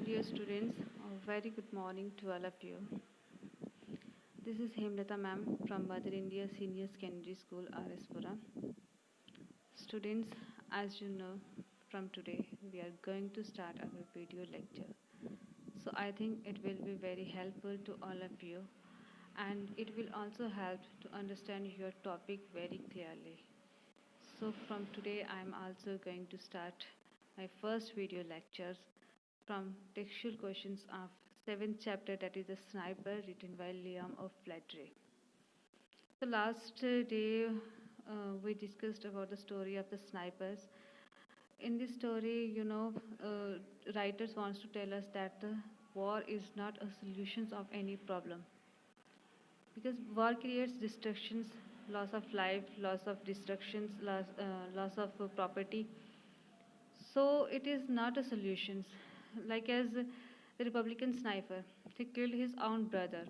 Dear students, a very good morning to all of you. This is Hemlata ma'am from Mother India Senior Secondary School, RS Pura. Students, as you know, from today we are going to start our video lecture. So I think it will be very helpful to all of you, and it will also help to understand your topic very clearly. So from today I am also going to start my first video lectures from textual questions of 7th chapter, that is The Sniper, written by Liam of Flattery. So last day we discussed about the story of the snipers. In this story, writers wants to tell us that the war is not a solution of any problem, because war creates destructions, loss of life, loss of destructions, loss of property. So it is not a solution. Like as the Republican sniper, he killed his own brother.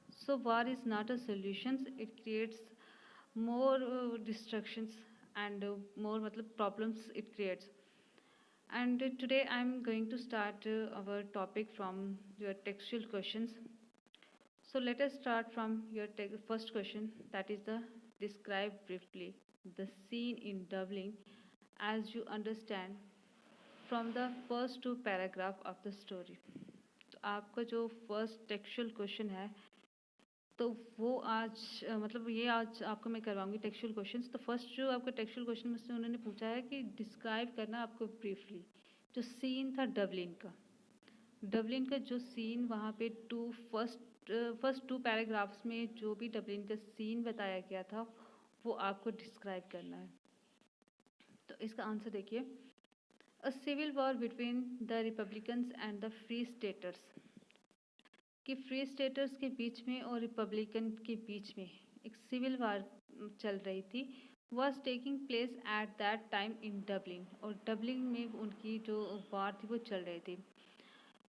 So war is not a solution. It creates more destructions and more problems it creates. And today I am going to start our topic from your textual questions. So let us start from your first question, that is the describe briefly the scene in Dublin as you understand from the first two paragraph of the story. तो आपका जो first textual question है, तो वो आज ये आज आपको मैं करवाऊंगी टेक्सचुअल क्वेश्चंस। तो फर्स्ट जो आपका टेक्सचुअल क्वेश्चन मुझसे उन्होंने पूछा है कि डिस्क्राइब करना आपको ब्रीफली जो सीन था डबलिन का जो सीन वहाँ पे फर्स्ट टू पैराग्राफ्स में जो भी डबलिन का सीन बताया गया था वो आपको डिस्क्राइब करना है। तो इसका आंसर देखिए, a civil war between the republicans and the free staters, कि फ्री स्टेटर्स के बीच में और रिपब्लिकन के बीच में एक सिविल वार चल रही थी, was taking place at that time in Dublin, और डबलिन में उनकी जो वार थी वो चल रही थी।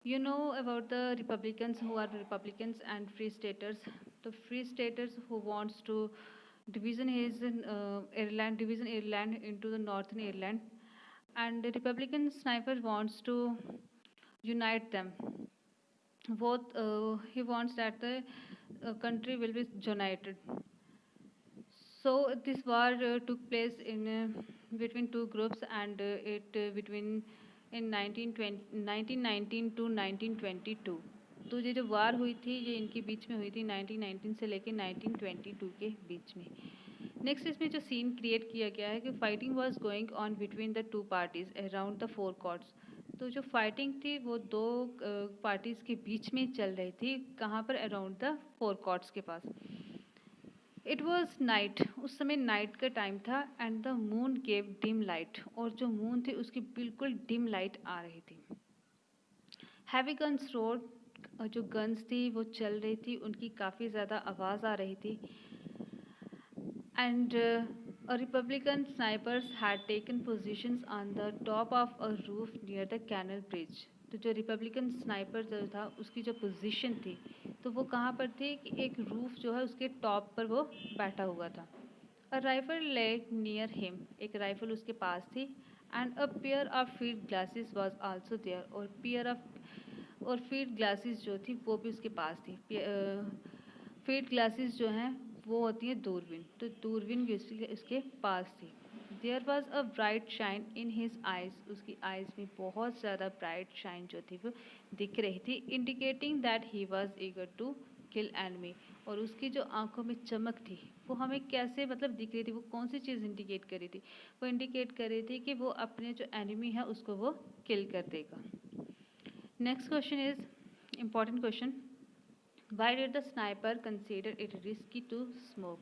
You know about the Republicans who are Republicans and free staters. The free staters who wants to division Ireland into the Northern Ireland, and the Republican sniper wants to unite them. Both he wants that the country will be united. So this war took place in between two groups, and between in 1919 to 1922। तो ये जो वार हुई थी ये इनके बीच में हुई थी 1919 से लेके 1922 के बीच में। नेक्स्ट इसमें जो सीन क्रिएट किया गया है कि fighting was going on between the two parties around the four courts. तो जो फाइटिंग थी वो दो पार्टीज के बीच में चल रही थी, कहाँ पर, अराउंड द फोर कॉर्ट्स के पास। इट वॉज नाइट, उस समय नाइट का टाइम था, and the moon gave dim light, और जो मून थी उसकी बिल्कुल डिम लाइट आ रही थी। हैवी गन्स रोड, जो गन्स थी वो चल रही थी, उनकी काफ़ी ज़्यादा आवाज़ आ रही थी। And republican snipers had taken positions on the top of a roof near the canal bridge. तो जो रिपब्लिकन स्नाइपर जो था उसकी जो पोजीशन थी तो वो कहाँ पर थी कि एक रूफ जो है उसके टॉप पर वो बैठा हुआ था। A rifle lay near him, एक राइफल उसके पास थी, and a pair of field glasses was also there, और फील्ड ग्लासेस जो थी वो भी उसके पास थी। फील्ड ग्लासेस जो हैं वो होती है दूरबीन, तो दूरबीन भी उसके पास थी। There was a bright shine in his eyes, उसकी आइज में बहुत ज़्यादा ब्राइट शाइन जो थी वो दिख रही थी, indicating that he was eager to kill enemy. और उसकी जो आंखों में चमक थी वो हमें कैसे दिख रही थी, वो कौन सी चीज़ इंडिकेट कर रही थी, वो इंडिकेट कर रही थी कि वो अपने जो एनिमी है उसको वो किल कर देगा। Next question is important question, why did the sniper consider it risky to smoke.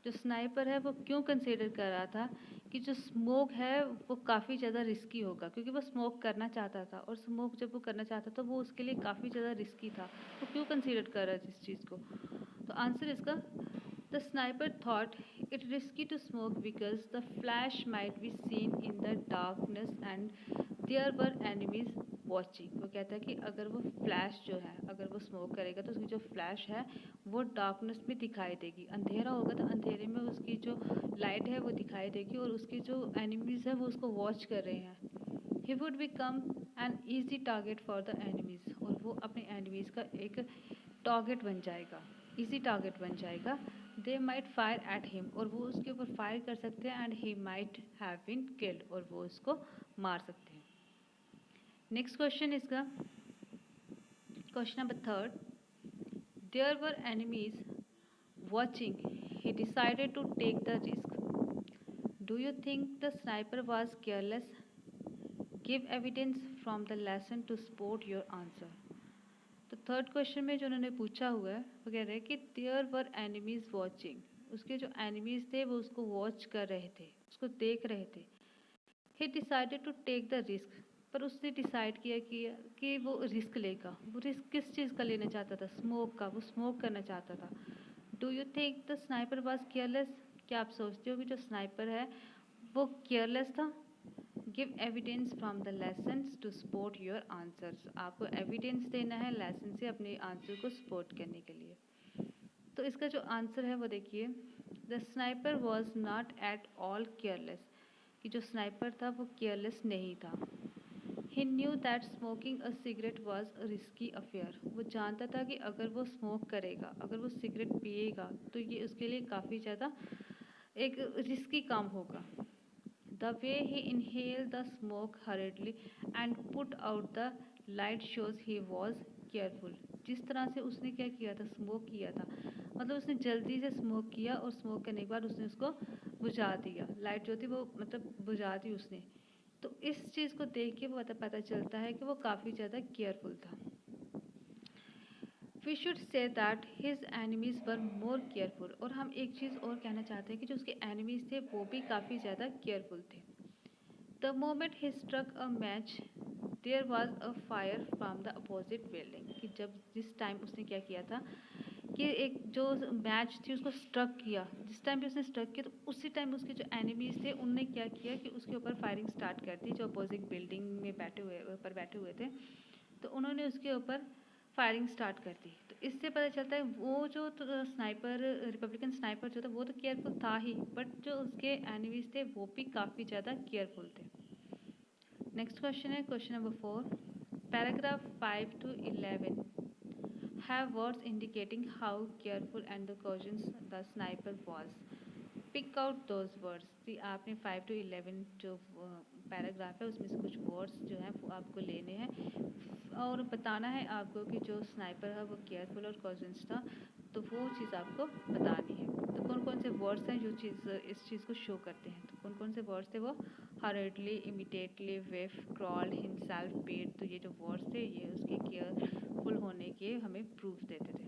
जो स्नाइपर है वो क्यों कंसिडर कर रहा था कि जो स्मोक है वो काफ़ी ज़्यादा रिस्की होगा, क्योंकि वो स्मोक करना चाहता था, और स्मोक जब वो करना चाहता था वो उसके लिए काफ़ी ज़्यादा रिस्की था। वो क्यों कंसिडर कर रहा है इस चीज़ को, तो आंसर इसका, the sniper thought it risky to smoke because the flash might be seen in the darkness and there were enemies watching. वो कहता है कि अगर वो फ्लैश जो है, अगर वो स्मोक करेगा तो उसकी जो फ्लैश है वो डार्कनेस में दिखाई देगी, अंधेरा होगा तो अंधेरे में उसकी जो लाइट है वो दिखाई देगी, और उसके जो एनिमीज़ है वो उसको वॉच कर रहे हैं। He would become an easy target for the enemies, और वो अपने एनिमीज़ का एक टारगेट बन जाएगा, ईजी टारगेट बन जाएगा। They might fire at him, और वो उसके ऊपर फायर कर सकते हैं, and he might have been killed, और वो उसको मार सकते हैं। नेक्स्ट क्वेश्चन इसका question number 3, there were enemies watching, he decided to take the risk. Do you think the sniper was careless? Give evidence from the lesson to support your answer. तो third question में जो उन्होंने पूछा हुआ है वो कह रहे हैं कि देयर वर एनिमीज वॉचिंग, उसके जो एनिमीज थे वो उसको वॉच कर रहे थे, उसको देख रहे थे। He decided to take the risk, पर उसने डिसाइड किया कि वो रिस्क लेगा। वो रिस्क किस चीज़ का लेना चाहता था? स्मोक का, वो स्मोक करना चाहता था। Do you think the sniper was careless? क्या आप सोचते हो कि जो स्नाइपर है वो केयरलेस था? Give evidence from the lessons to support your answers, आपको एविडेंस देना है लेसन से अपने आंसर को सपोर्ट करने के लिए। तो इसका जो आंसर है वो देखिए, the sniper was not at all careless, कि जो स्नाइपर था वो केयरलेस नहीं था। He knew that smoking a cigarette was a risky affair, वो जानता था कि अगर वो स्मोक करेगा, अगर वो सिगरेट पिएगा तो ये उसके लिए काफ़ी ज़्यादा एक रिस्की काम होगा। The way he inhale the smoke hurriedly and put out the light shows he was careful, जिस तरह से उसने क्या किया था, स्मोक किया था, मतलब उसने जल्दी से स्मोक किया और स्मोक करने के बाद उसने उसको बुझा दिया, लाइट जो थी वो मतलब बुझा दी उसने। तो इस चीज़ को देख के वो पता चलता है कि वो काफ़ी ज़्यादा केयरफुल था। We should say that his enemies were more careful, और हम एक चीज़ और कहना चाहते हैं कि जो उसके एनिमीज़ थे वो भी काफ़ी ज़्यादा केयरफुल थे। The moment he struck a match there was a fire from the opposite building, कि जब जिस टाइम उसने क्या किया था कि एक जो मैच थी उसको स्ट्रक किया, जिस टाइम पे उसने स्ट्रक किया तो उसी टाइम उसके जो एनिमीज़ थे उनने क्या किया कि उसके ऊपर फायरिंग स्टार्ट कर दी, जो अपोजिट बिल्डिंग में बैठे हुए थे, तो उन्होंने उसके ऊपर फायरिंग स्टार्ट कर दी। तो इससे पता चलता है वो जो तो स्नाइपर, रिपब्लिकन स्नाइपर जो था वो तो केयरफुल था ही, बट जो उसके एनिमीज़ थे वो भी काफ़ी ज़्यादा केयरफुल थे। नेक्स्ट क्वेश्चन है question number 4, paragraph 5 to 11 have words indicating how careful and the cautious the sniper was. Pick out those words. जी आपने 5 to 11 जो पैराग्राफ है उसमें से कुछ वर्ड्स जो हैं वो आपको लेने हैं और बताना है आपको कि जो स्नाइपर है वो केयरफुल और कॉजन्स था, तो वो चीज़ आपको बतानी है। तो कौन कौन से वर्ड्स हैं जो इस चीज़ को शो करते हैं? तो कौन कौन से वर्ड्स थे वो? Hardly, immediately, whiff, crawled, himself, paid. तो ये जो वर्ड्स थे ये उसके केयरफुल होने के हमें प्रूफ देते थे।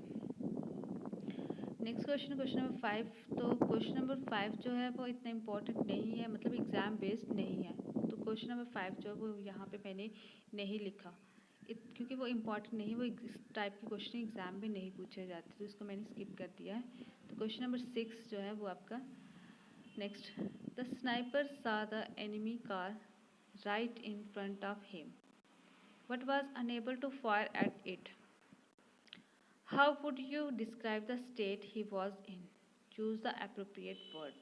Next question number 5। तो क्वेश्चन नंबर 5 जो है वो इतना इम्पोर्टेंट नहीं है, मतलब एग्ज़ाम बेस्ड नहीं है। तो क्वेश्चन नंबर 5 जो है वो यहाँ पे मैंने नहीं लिखा क्योंकि वो इम्पॉर्टेंट नहीं, वो इस टाइप के क्वेश्चन एग्ज़ाम में नहीं पूछे जाते, तो इसको मैंने स्किप कर दिया है। तो क्वेश्चन नंबर 6 जो है वो आपका next, the sniper saw the enemy car right in front of him but was unable to fire at it. How would you describe the state he was in? Choose the appropriate word.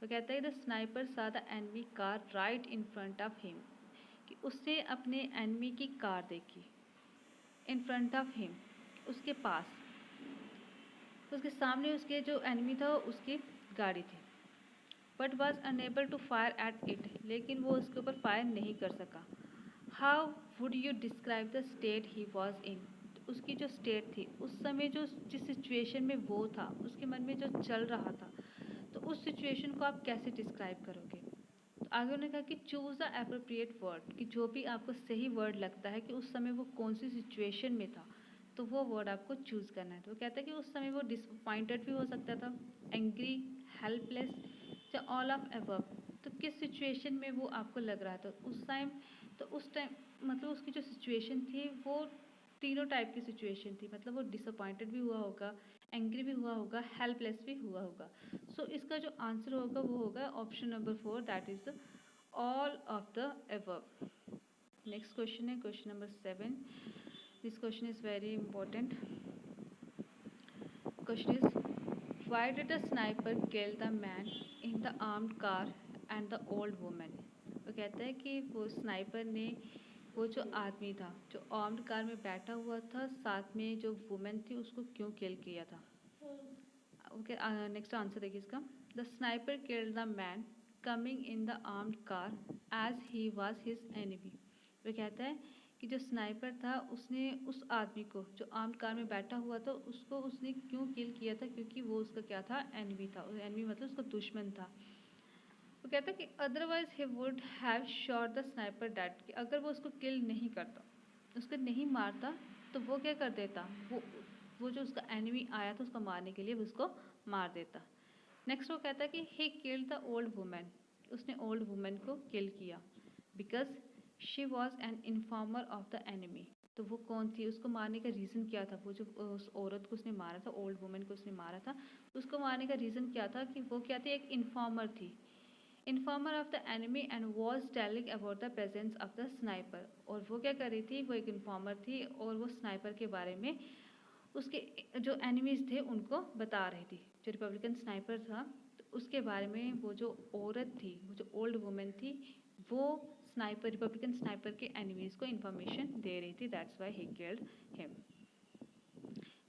तो कहता है the sniper saw the enemy car right in front of him, कि उसने अपने enemy की car देखी in front of him, उसके पास, उसके सामने उसके जो enemy था उसकी गाड़ी थी, but was unable to fire at it, लेकिन वो उसके ऊपर फायर नहीं कर सका। How would you describe the state he was in? उसकी जो स्टेट थी उस समय, जो जिस सिचुएशन में वो था, उसके मन में जो चल रहा था, तो उस सिचुएशन को आप कैसे डिस्क्राइब करोगे? तो आगे उन्होंने कहा कि चूज़ द एप्रोप्रिएट वर्ड, कि जो भी आपको सही वर्ड लगता है कि उस समय वो कौन सी सिचुएशन में था, तो वो वर्ड आपको चूज़ करना है। तो वो कहता है कि उस समय वो डिसअपॉइंटेड भी हो सकता था, एंग्री, हेल्पलेस या ऑल ऑफ अबव। तो किस सिचुएशन में वो आपको लग रहा था उस टाइम? तो उस टाइम मतलब उसकी जो सिचुएशन थी वो तीनों टाइप की सिचुएशन थी, मतलब वो डिसअपॉइंटेड भी हुआ होगा, एंग्री भी हुआ होगा, हेल्पलेस भी हुआ होगा। सो इसका जो आंसर होगा वो होगा option number 4, that is all of the above. Next question है question number 7। This question is very important. Question is why did the sniper kill the man in the armed car and the old women. वो कहता है कि वो sniper ने वो जो आदमी था जो आर्म्ड कार में बैठा हुआ था, साथ में जो वुमेन थी, उसको क्यों किल किया था? ओके, नेक्स्ट आंसर देखिए इसका। The sniper killed the man coming in the armed car as he was his enemy. वो कहता है कि जो स्नाइपर था उसने उस आदमी को जो आर्म्ड कार में बैठा हुआ था उसको उसने क्यों किल किया था? क्योंकि वो उसका क्या था? एनिमी था। एनिमी मतलब उसका दुश्मन था। वो कहता है कि otherwise he would have shot the sniper dead, कि अगर वो उसको किल नहीं करता, उसको नहीं मारता, तो वो क्या कर देता? वो जो उसका एनिमी आया था उसको मारने के लिए, वो उसको मार देता। नेक्स्ट वो कहता है कि he killed the old women, उसने ओल्ड वुमेन को किल किया because she was an informer of the enemy. तो वो कौन थी? उसको मारने का रीज़न क्या था? वो जो उस औरत को उसने मारा था, ओल्ड वुमेन को उसने मारा था, उसको मारने का रीज़न क्या था? कि वो क्या थी? एक इन्फॉर्मर थी, informer of the enemy and was telling about the presence of the sniper. और वो क्या कर रही थी? वो एक इन्फॉर्मर थी और वो स्नाइपर के बारे में उसके जो एनिमीज थे उनको बता रही थी। जो रिपब्लिकन स्नाइपर था तो उसके बारे में वो जो औरत थी, वो जो ओल्ड वुमेन थी, वो स्नाइपर, रिपब्लिकन स्नाइपर के एनिमीज को इन्फॉर्मेशन दे रही थी। That's why he killed him.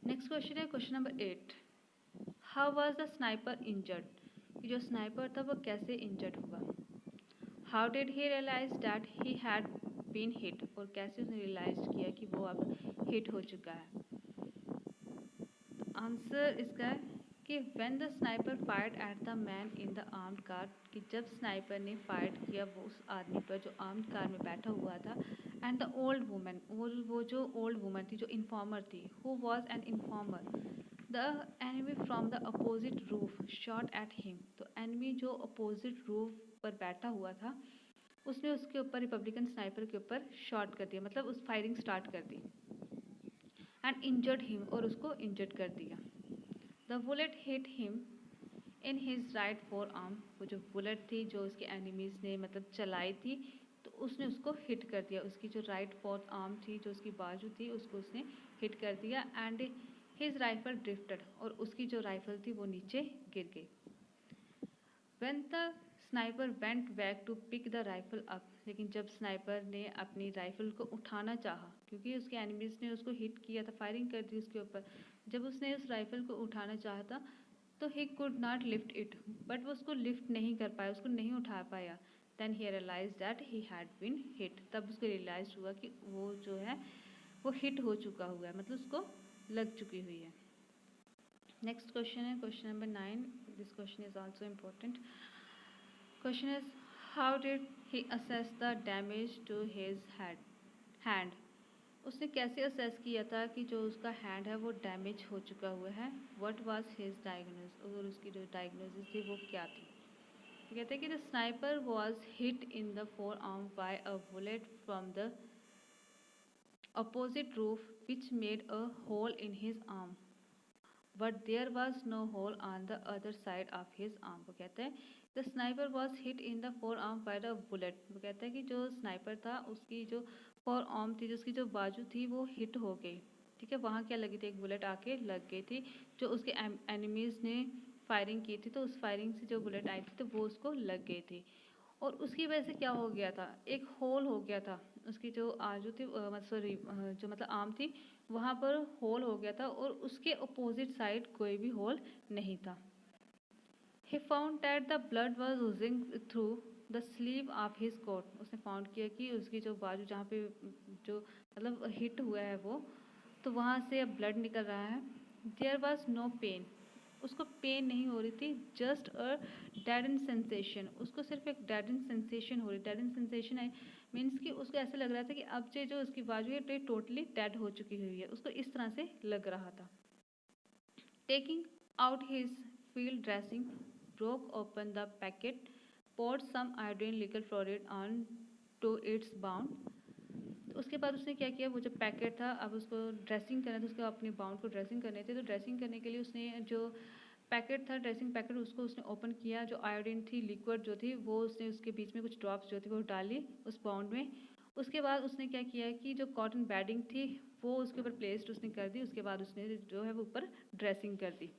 Next question है question number 8। How was the sniper injured? जो स्नाइपर था वो कैसे इंजर्ड हुआ? How did he realise that he had been hit? और कैसे उसने रियलाइज किया कि वो अब हिट हो चुका है? आंसर इसका है कि when the sniper fired at the man in the armed car, कि जब स्नाइपर ने फायर किया वो उस आदमी पर जो आर्म्ड कार में बैठा हुआ था, एंड द ओल्ड वुमेन, वो जो ओल्ड वुमन थी जो इन्फॉर्मर थी, who was an informer, the enemy from the opposite roof shot at him. तो एनिमी जो अपोजिट रूफ पर बैठा हुआ था उसने उसके ऊपर, रिपब्लिकन स्नाइपर के ऊपर शॉट कर दिया, मतलब उस फायरिंग स्टार्ट कर दी, एंड इंजर्ड हिम, और उसको इंजर्ड कर दिया। The bullet hit him in his right four arm. वो जो बुलेट थी जो उसके एनिमीज ने मतलब चलाई थी, तो उसने उसको हिट कर दिया, उसकी जो राइट फोर्थ आर्म थी, जो उसकी बाजू थी, उसको उसने हिट कर दिया। एंड हिज राइफल ड्रिफ्टेड, और उसकी जो राइफल थी वो नीचे गिर गई। When the sniper went back to pick the rifle up, लेकिन जब स्नाइपर ने अपनी राइफल को उठाना चाहा, क्योंकि उसके एनिमीज ने उसको हिट किया था, फायरिंग कर दी उसके ऊपर, जब उसने उस राइफल को उठाना चाहा था तो he could not lift it, but वो उसको लिफ्ट नहीं कर पाया, उसको नहीं उठा पाया। Then he realise that he had been hit, तब उसको रियलाइज हुआ कि वो जो है वो हिट हो चुका हुआ है, मतलब उसको लग चुकी हुई है। नेक्स्ट क्वेश्चन है question number 9। This question is also important. Question is how did he assess the damage to his hand? उसने कैसे असेस किया था कि जो उसका हैंड है वो डैमेज हो चुका हुआ है? व्हाट वाज हिज डायग्नोसिस, और उसकी जो डायग्नोसिस थी वो क्या थी? तो कहते हैं कि the sniper was hit in the forearm by a bullet from the opposite roof which made a hole in his arm, but there was no hole on the other side of his arm। वो कहते हैं the sniper was hit in the forearm by the bullet। वो कहता है कि जो sniper था उसकी जो फोरआर्म थी, जो उसकी जो बाजू थी वो हिट हो गई। ठीक है, वहाँ क्या लगी थी? एक बुलेट आके लग गई थी, जो उसके एनिमीज ने फायरिंग की थी, तो उस फायरिंग से जो बुलेट आई थी तो वो उसको लग गई थी, और उसकी वजह से क्या हो गया था? एक होल हो गया था, उसकी जो आजू थी सॉरी जो मतलब आर्म थी वहाँ पर होल हो गया था, और उसके अपोजिट साइड कोई भी होल नहीं था। He found that the blood was oozing through the sleeve of his coat. उसने फाउंड किया कि उसकी जो बाजू जहाँ पे जो मतलब हिट हुआ है वो, तो वहाँ से अब ब्लड निकल रहा है। देयर वॉज नो पेन, उसको पेन नहीं हो रही थी, जस्ट अ डेडन सेंसेशन, उसको सिर्फ एक डेडन सेंसेशन हो रही। डेडन सेंसेशन है मीन्स कि उसको ऐसा लग रहा था कि अब जो उसकी बाजू है तो टोटली डेड हो चुकी हुई है, उसको इस तरह से लग रहा था। Taking out his field dressing, broke open the packet, poured some iodine liquid fluoride on to its bound। तो उसके बाद उसने क्या किया? वो जो पैकेट था अब उसको ड्रेसिंग करना था, उसको अपने बाउंड को ड्रेसिंग करने थे, तो ड्रेसिंग करने के लिए उसने जो पैकेट था, ड्रेसिंग पैकेट, उसको उसने ओपन किया, जो आयोडीन थी लिक्विड जो थी वो उसने उसके बीच में कुछ ड्रॉप्स जो थी वो डाली उस बाउंड में। उसके बाद उसने क्या किया कि जो कॉटन बैडिंग थी वो उसके ऊपर प्लेस्ड उसने कर दी, उसके बाद उसने जो है वो ऊपर ड्रेसिंग कर दी।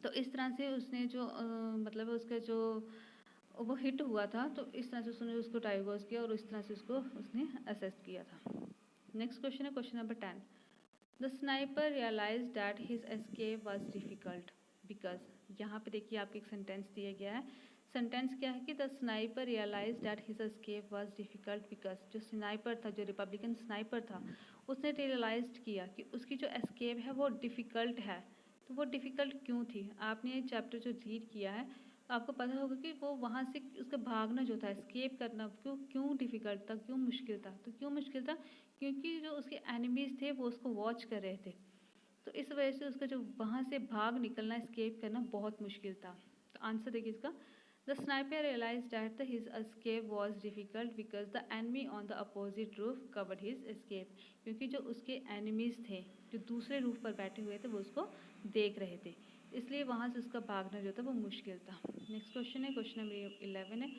तो इस तरह से उसने जो मतलब उसका जो वो हिट हुआ था, तो इस तरह से उसने उसको डाइवर्स किया और इस तरह से उसको उसने असेस किया था। नेक्स्ट क्वेश्चन है question number 10। The sniper realise that his escape was difficult because, यहाँ पे देखिए आपको एक सेंटेंस दिया गया है। सेंटेंस क्या है कि the sniper realise that his escape was difficult because, जो स्नाइपर था, जो रिपब्लिकन स्नाइपर था, उसने रियलाइज किया कि उसकी जो एस्केप है वो डिफ़िकल्ट है। तो वो डिफ़िकल्ट क्यों थी? आपने ये चैप्टर जो रीड किया है तो आपको पता होगा कि वो वहाँ से उसका भागना जो था, एस्केप करना, क्यों क्यों डिफ़िकल्ट था, क्यों मुश्किल था? तो क्यों मुश्किल था? क्योंकि जो उसके एनिमीज़ थे वो उसको वॉच कर रहे थे। तो इस वजह से उसका जो वहाँ से भाग निकलना, एस्केप करना बहुत मुश्किल था। तो आंसर देखिए इसका, the sniper realized that his escape was difficult because the enemy on the opposite roof covered his escape, क्योंकि जो उसके एनिमीज़ थे, जो दूसरे रूफ पर बैठे हुए थे, वो उसको देख रहे थे, इसलिए वहाँ से उसका भागना जो था वो मुश्किल था। नेक्स्ट क्वेश्चन है क्वेश्चन नंबर 11 है,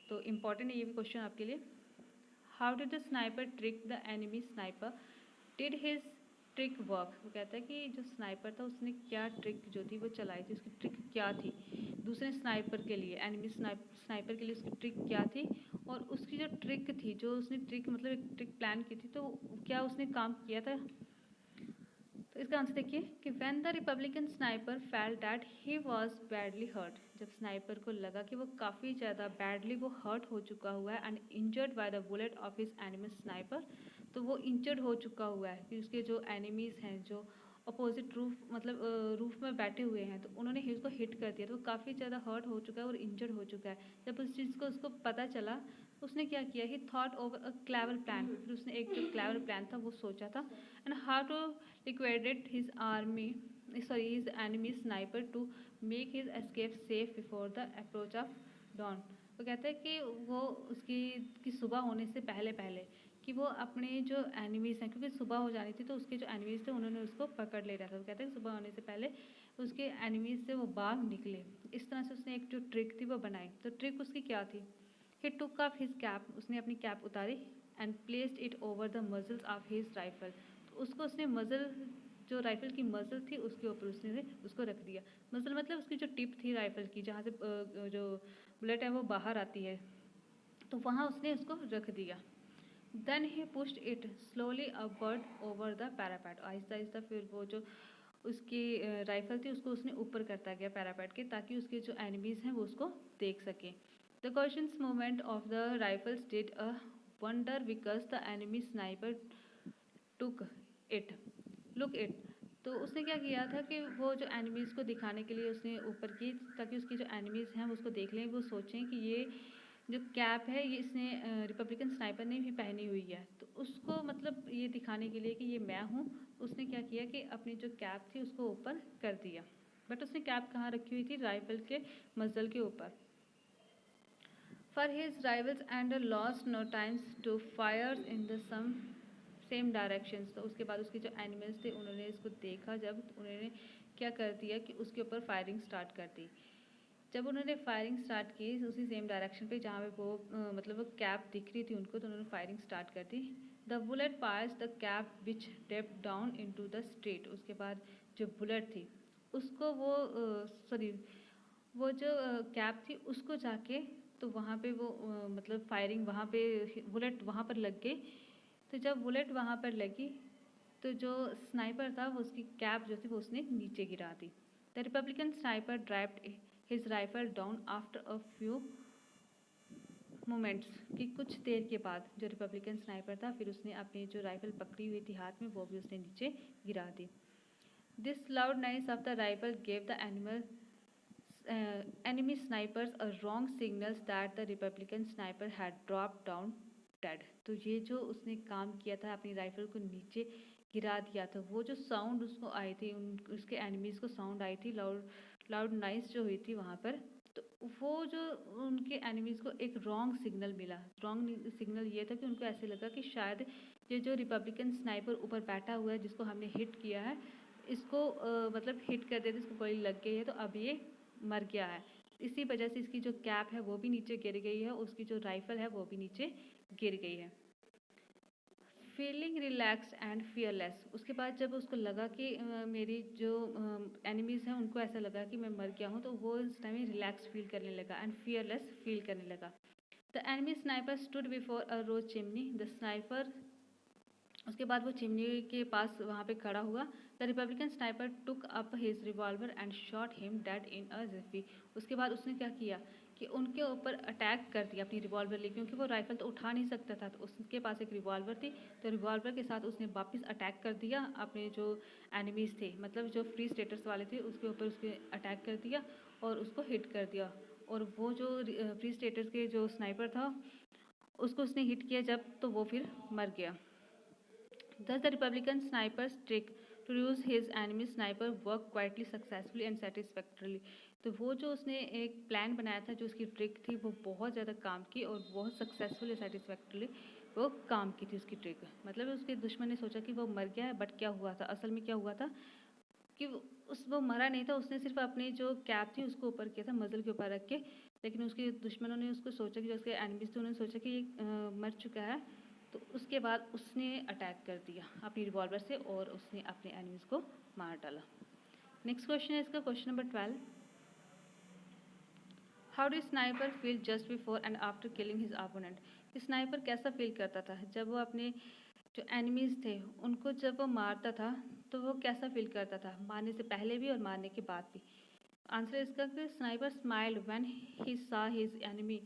तो इम्पॉर्टेंट है ये भी क्वेश्चन आपके लिए। How did the sniper trick the enemy sniper, did his trick work? वो कहता है कि जो स्नाइपर था उसने क्या ट्रिक जो थी वो चलाई थी, उसकी ट्रिक क्या थी दूसरे स्नाइपर के लिए, एनिमी स्नाइपर के लिए उसकी ट्रिक क्या थी, और उसकी जो ट्रिक थी, जो उसने ट्रिक मतलब एक ट्रिक प्लान की थी, तो क्या उसने काम किया था? तो इसका आंसर देखिए कि when the republican sniper felt that he was badly hurt, जब स्नाइपर को लगा कि वो काफ़ी ज़्यादा बैडली वो हर्ट हो चुका हुआ है and injured by the bullet of his enemy sniper, तो वो इंजर्ड हो चुका हुआ है कि उसके जो एनिमीज़ हैं, जो अपोजिट रूफ मतलब रूफ में बैठे हुए हैं, तो उन्होंने उसको हिट कर दिया, तो वो काफ़ी ज़्यादा हर्ट हो चुका है और इंजर्ड हो चुका है। जब उस चीज़ को उसको पता चला, उसने क्या किया, ही thought over a clever plan, फिर उसने एक जो क्लेवर प्लान था वो सोचा था, and how to liquidated his enemy sniper to make his escape safe before the approach of dawn। वो कहता है कि वो उसकी की सुबह होने से पहले पहले कि वो अपने जो एनिमीज़ हैं, क्योंकि सुबह हो जानी थी तो उसके जो एनिमीज़ थे उन्होंने उसको पकड़ ले रहा था। वो कहता है कि सुबह होने से पहले उसके एनिमीज़ से वो भाग निकले। इस तरह से उसने एक जो ट्रिक थी वो बनाई। तो ट्रिक उसकी क्या थी? ही टुक ऑफ हिज कैप, उसने अपनी कैप उतारी, and placed it over the mussels of his rifle, उसको उसने मज़ल, जो राइफ़ल की मज़ल थी उसके ऊपर उसने उसको रख दिया। मज़ल मतलब उसकी जो टिप थी राइफ़ल की, जहाँ से जो बुलेट है वो बाहर आती है, तो वहाँ उसने उसको रख दिया। Then he pushed it slowly upward over the parapet, आहिस्ता आहिस्ता फिर वो जो उसकी राइफ़ल थी उसको उसने ऊपर करता गया पैरापेट के, ताकि उसके जो एनिमीज़ हैं वो उसको देख सकें। The questions movement of the rifles did a wonder because the enemy sniper took it look it. तो उसने क्या किया था कि वो जो एनिमीज़ को दिखाने के लिए उसने ऊपर की, ताकि उसकी जो एनिमीज़ हैं वो उसको देख लें, वो सोचें कि ये जो कैप है ये इसने रिपब्लिकन स्नाइपर ने भी पहनी हुई है, तो उसको मतलब ये दिखाने के लिए कि ये मैं हूँ, उसने क्या किया कि अपनी जो कैप थी उसको ऊपर कर दिया। बट उसने कैप कहाँ रखी हुई थी? राइफल के मज़ल के ऊपर। For his rivals and lost no times to fire in the same directions. तो उसके बाद उसके जो एनिमल्स थे उन्होंने इसको देखा, जब उन्होंने क्या कर दिया कि उसके ऊपर फायरिंग स्टार्ट कर दी। जब उन्होंने फायरिंग स्टार्ट की उसी सेम डायरेक्शन पे जहाँ पे वो मतलब वो कैप दिख रही थी उनको, तो उन्होंने फायरिंग स्टार्ट कर दी। The bullet pass the cap which dropped down into the street. उसके बाद जो बुलेट थी उसको वो वो जो कैप थी उसको जाके, तो वहाँ पे वो मतलब फायरिंग वहाँ पे बुलेट वहाँ पर लग गई। तो जब बुलेट वहाँ पर लगी तो जो स्नाइपर था वो उसकी कैप जो थी वो उसने नीचे गिरा दी। The republican sniper drived his rifle down after a few moments, कि कुछ देर के बाद जो रिपब्लिकन स्नाइपर था फिर उसने अपनी जो राइफल पकड़ी हुई थी हाथ में वो भी उसने नीचे गिरा दी। This loud noise of the rifle gave the enemy snipers a wrong signals that the Republican sniper had dropped down dead। तो ये जो उसने काम किया था, अपनी राइफल को नीचे गिरा दिया था, वो जो साउंड उसको आई थी, उसके एनिमीज़ को साउंड आई थी, लाउड नाइस जो हुई थी वहाँ पर, तो वो जो उनके एनिमीज़ को एक रॉन्ग सिग्नल मिला। रॉन्ग सिग्नल ये था कि उनको ऐसे लगा कि शायद ये जो रिपब्लिकन स्नाइपर ऊपर बैठा हुआ है जिसको हमने हिट किया है, इसको मतलब हिट कर देते, इसको गोली लग गई है तो अब ये मर गया है। इसी वजह से इसकी जो कैप है वो भी नीचे गिर गई है, उसकी जो राइफल है वो भी नीचे गिर गई है। Feeling relaxed and fearless. उसके बाद जब उसको लगा कि मेरी जो एनिमीज़ हैं उनको ऐसा लगा कि मैं मर गया हूँ, तो वो इस टाइम रिलैक्स फील करने लगा एंड फियरलेस फील करने लगा। The enemy sniper stood before a rose chimney. The sniper, उसके बाद वो चिमनी के पास वहाँ पे खड़ा हुआ। The republican sniper took up his revolver and shot him dead in a jiffy. उसके बाद उसने क्या किया कि उनके ऊपर अटैक कर दिया अपनी रिवॉल्वर लेके, क्योंकि वो राइफल तो उठा नहीं सकता था, तो उसके पास एक रिवॉल्वर थी, तो रिवॉल्वर के साथ उसने वापस अटैक कर दिया अपने जो एनिमीज़ थे, मतलब जो फ्री स्टेटस वाले थे, उसके ऊपर उसके अटैक कर दिया और उसको हिट कर दिया। और वो जो फ्री स्टेटस के जो स्नाइपर था उसको उसने हिट किया जब, तो वो फिर मर गया। Thus, the Republican sniper's trick to use his enemy sniper worked quietly, successfully and satisfactorily. तो वो जो उसने एक प्लान बनाया था, जो उसकी ट्रिक थी, वो बहुत ज़्यादा काम की और बहुत सक्सेसफुल और सेटिस्फैक्टरली वो काम की थी उसकी ट्रिक। मतलब उसके दुश्मन ने सोचा कि वो मर गया है, बट क्या हुआ था असल में, क्या हुआ था कि वो मरा नहीं था, उसने सिर्फ अपनी जो कैप थी उसको ऊपर किया था, मजल के ऊपर रख के। लेकिन उसके दुश्मनों ने उसको सोचा कि जो उसके एनिमीज थे उन्होंने सोचा कि ये मर चुका है, तो उसके बाद उसने अटैक कर दिया अपनी रिवॉल्वर से और उसने अपने एनिमीज को मार डाला। नेक्स्ट क्वेश्चन है इसका, question number 12। How do sniper feel just before and after killing his opponent. Sniper कैसा फील करता था जब वो अपने जो एनिमीज़ थे उनको जब वो मारता था, तो वो कैसा फील करता था, मारने से पहले भी और मारने के बाद भी। आंसर इसका कि स्नाइपर स्माइल्ड व्हेन ही सा his enemy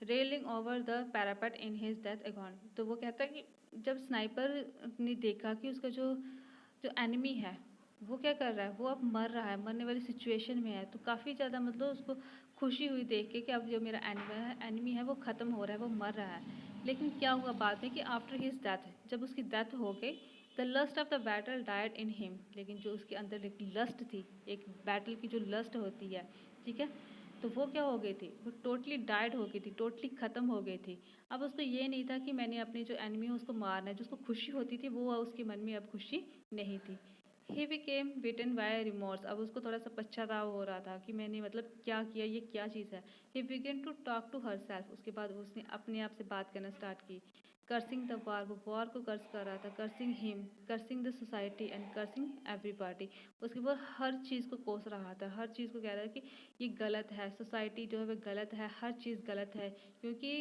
railing over the parapet in his death account. तो वो कहता है कि जब स्नाइपर ने देखा कि उसका जो जो एनिमी है वो क्या कर रहा है, वो अब मर रहा है, मरने वाली सिचुएशन में है, तो काफ़ी ज़्यादा मतलब उसको खुशी हुई देख के कि अब जो मेरा एनिमी है वो ख़त्म हो रहा है, वो मर रहा है। लेकिन क्या हुआ बाद में कि आफ्टर हिज डेथ, जब उसकी डेथ हो गई, the lust of the battle died in him. लेकिन जो उसके अंदर एक लस्ट थी, एक बैटल की जो लस्ट होती है, ठीक है, तो वो क्या हो गई थी, वो टोटली डाइड हो गई थी, टोटली ख़त्म हो गई थी। अब उसको ये नहीं था कि मैंने अपने जो एनिमी है उसको मारना है, जो उसको खुशी होती थी वो उसके मन में अब खुशी नहीं थी। He became bitten by remorse. अब उसको थोड़ा सा पश्चाताप हो रहा था कि मैंने मतलब क्या किया, ये क्या चीज़ है। He began to talk to herself. उसके बाद उसने अपने आप से बात करना स्टार्ट की। कर्सिंग द वार, वो वॉर को कर्स कर रहा था। Cursing him, cursing the society and cursing everybody. उसके बाद हर चीज़ को कोस रहा था, हर चीज़ को कह रहा था कि ये गलत है, सोसाइटी जो है वो गलत है, हर चीज़ गलत है। क्योंकि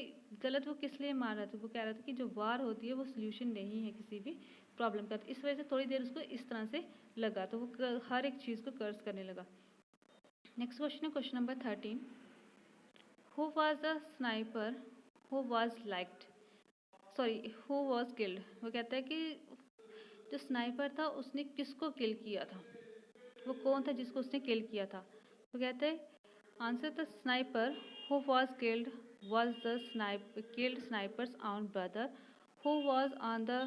गलत वो किस लिए मान रहा था, वो कह रहा था कि जो वार होती है वो सोल्यूशन नहीं है किसी भी प्रॉब्लम का। तो इस वजह से थोड़ी देर उसको इस तरह से लगा, तो वो हर एक चीज़ को कर्स करने लगा। नेक्स्ट क्वेश्चन है question number 13। Who was the sniper who was liked, sorry who was killed. वो कहता है कि जो स्नाइपर था उसने किसको किल किया था, वो कौन था जिसको उसने किल किया था। वो कहते हैं answer, the sniper who was killed was the killed snipers on brother who was on the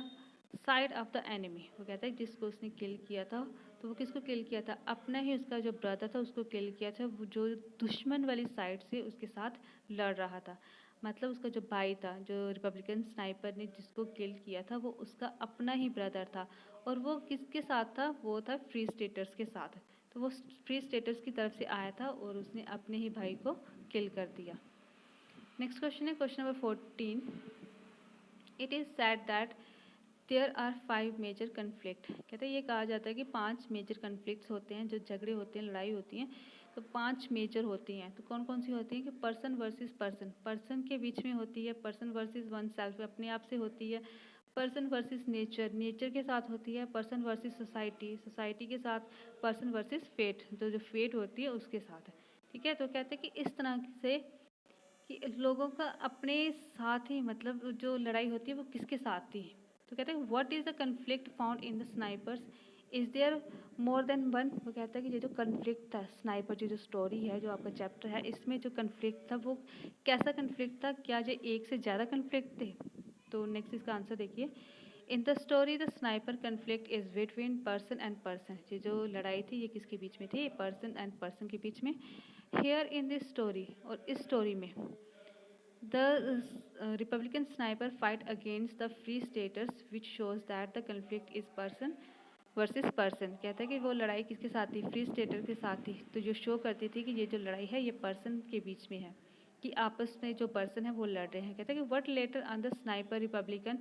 side of the enemy. वो कहता है जिसको उसने किल किया था, तो वो किसको किल किया था, अपना ही उसका जो ब्रदर था उसको किल किया था, वो जो दुश्मन वाली साइड से उसके साथ लड़ रहा था। मतलब उसका जो भाई था, जो रिपब्लिकन स्नाइपर ने जिसको किल किया था, वो उसका अपना ही ब्रदर था। और वो किसके साथ था, वो था फ्री स्टेटर्स के साथ। तो वो फ्री स्टेटस की तरफ से आया था और उसने अपने ही भाई को किल कर दिया। नेक्स्ट क्वेश्चन है question number 14। It is said that there are 5 major conflict. कहते हैं ये कहा जाता है कि 5 मेजर कन्फ्लिक्ट्स होते हैं, जो झगड़े होते हैं, लड़ाई होती हैं, तो 5 मेजर होती हैं। तो कौन कौन सी होती हैं कि पर्सन वर्सेस पर्सन, पर्सन के बीच में होती है, पर्सन वर्सेस वन सेल्फ, अपने आप से होती है, पर्सन वर्सेस नेचर, नेचर के साथ होती है, पर्सन वर्सेस सोसाइटी, सोसाइटी के साथ, पर्सन वर्सेस फेट, तो जो फेट होती है उसके साथ है। ठीक है, तो कहते हैं कि इस तरह से कि लोगों का अपने साथ ही, मतलब जो लड़ाई होती है वो किसके साथ थी। तो कहते हैं what is the conflict found in the snipers, is there more than one. वो कहता है कि ये जो कन्फ्लिक्ट था स्नाइपर की जो स्टोरी है, जो आपका चैप्टर है, इसमें जो कन्फ्लिक्ट था वो कैसा कन्फ्लिक्ट था, क्या ये एक से ज़्यादा कन्फ्लिक्ट थे। तो नेक्स्ट इसका आंसर देखिए। In the story the sniper conflict is between person and person. ये जो लड़ाई थी ये किसके बीच में थी, पर्सन एंड पर्सन के बीच में। हेयर इन दिस स्टोरी, और इस स्टोरी में the Republican sniper fight against the free staters, which shows that the conflict is person versus person. कहता है कि वो लड़ाई किसके साथ थी, फ्री स्टेटर के साथ थी, तो जो शो करती थी कि ये जो लड़ाई है ये पर्सन के बीच में है, कि आपस में जो पर्सन है वो लड़ रहे हैं। कहता है कि what later on the sniper republican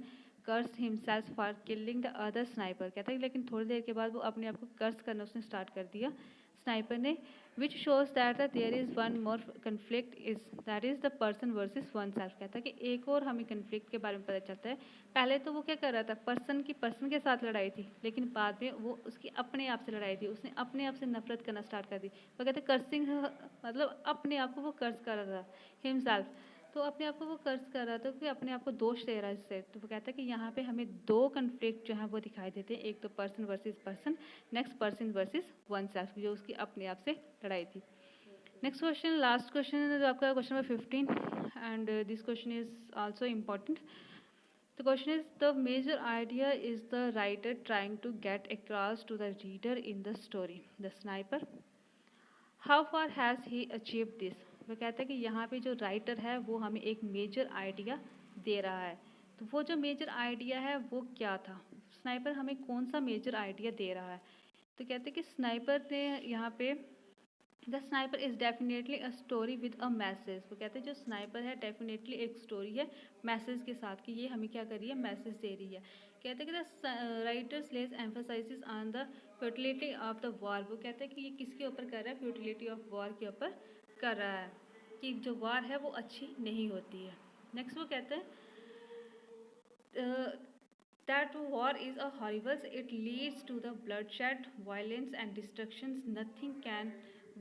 curse himself for killing the other sniper. कहता है लेकिन थोड़ी देर के बाद वो अपने आप को कर्स करना उसने स्टार्ट कर दिया स्नाइपर ने, which shows that there is one more conflict is that is the person versus oneself. कहता है कि एक और हमें कन्फ्लिक्ट के बारे में पता चलता है। पहले तो वो क्या कर रहा था, पर्सन के साथ लड़ाई थी, लेकिन बाद में वो उसकी अपने आप से लड़ाई थी, उसने अपने आप से नफरत करना स्टार्ट कर दी। वो कहते हैं कर्सिंग मतलब अपने आप को वो कर्ज कर रहा था हिमसेल्फ, तो अपने आप को वो कर्ज कर रहा था कि अपने आप को दोष दे रहा है इससे। तो वो कहता है कि यहाँ पे हमें दो कन्फ्लिक्ट जो है वो दिखाई देते हैं, एक तो person versus person, next person versus one self, जो उसकी अपने आप से लड़ाई थी। नेक्स्ट क्वेश्चन, लास्ट क्वेश्चन आपका question number 15 and this question is also important. The question is, the major idea is the writer trying to get across to the reader in the story. The sniper, how far has he achieved this? वो कहता है कि यहाँ पे जो writer है वो हमें एक मेजर आइडिया दे रहा है। तो वो जो मेजर आइडिया है वो क्या था, स्नाइपर हमें कौन सा मेजर आइडिया दे रहा है। तो कहते हैं कि स्नाइपर ने यहाँ पे the sniper is definitely a story with a message. वो कहते हैं जो स्नाइपर है डेफिनेटली एक स्टोरी है मैसेज के साथ, कि ये हमें क्या कर रही है, मैसेज दे रही है। कहते हैं कि the writers lays emphasis on the futility of the war. वो कहते हैं कि ये किसके ऊपर कर रहा है, फ्यूटिलिटी ऑफ वॉर के ऊपर कर रहा है, कि जो वॉर है वो अच्छी नहीं होती है। नेक्स्ट वो कहते हैं that war is a horrible, it leads to the bloodshed, violence and destructions, nothing can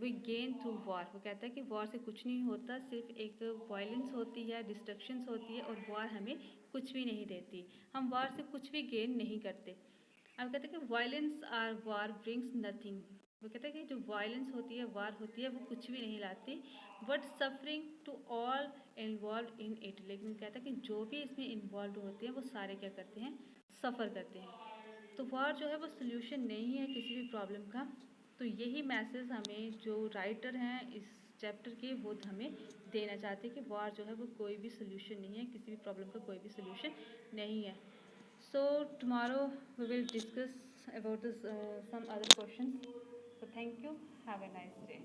we gain through war। वो कहता है कि वॉर से कुछ नहीं होता, सिर्फ एक वायलेंस होती है, डिस्ट्रक्शंस होती है, और वॉर हमें कुछ भी नहीं देती, हम वॉर से कुछ भी गेन नहीं करते। अब कहते हैं कि violence or war brings nothing. वो कहते हैं कि जो वायलेंस होती है, वार होती है, वो कुछ भी नहीं लाती, but suffering to all involve in it. लेकिन कहता है कि जो भी इसमें इन्वॉल्व होते हैं वो सारे क्या करते हैं, सफ़र करते हैं। तो वार जो है वो सोल्यूशन नहीं है किसी भी प्रॉब्लम का। तो यही मैसेज हमें जो राइटर हैं इस चैप्टर के वो हमें देना चाहते हैं कि वार जो है वो कोई भी सोल्यूशन नहीं है, किसी भी प्रॉब्लम का कोई भी सोल्यूशन नहीं है। So tomorrow we will discuss about this some other questions. So thank you. Have a nice day.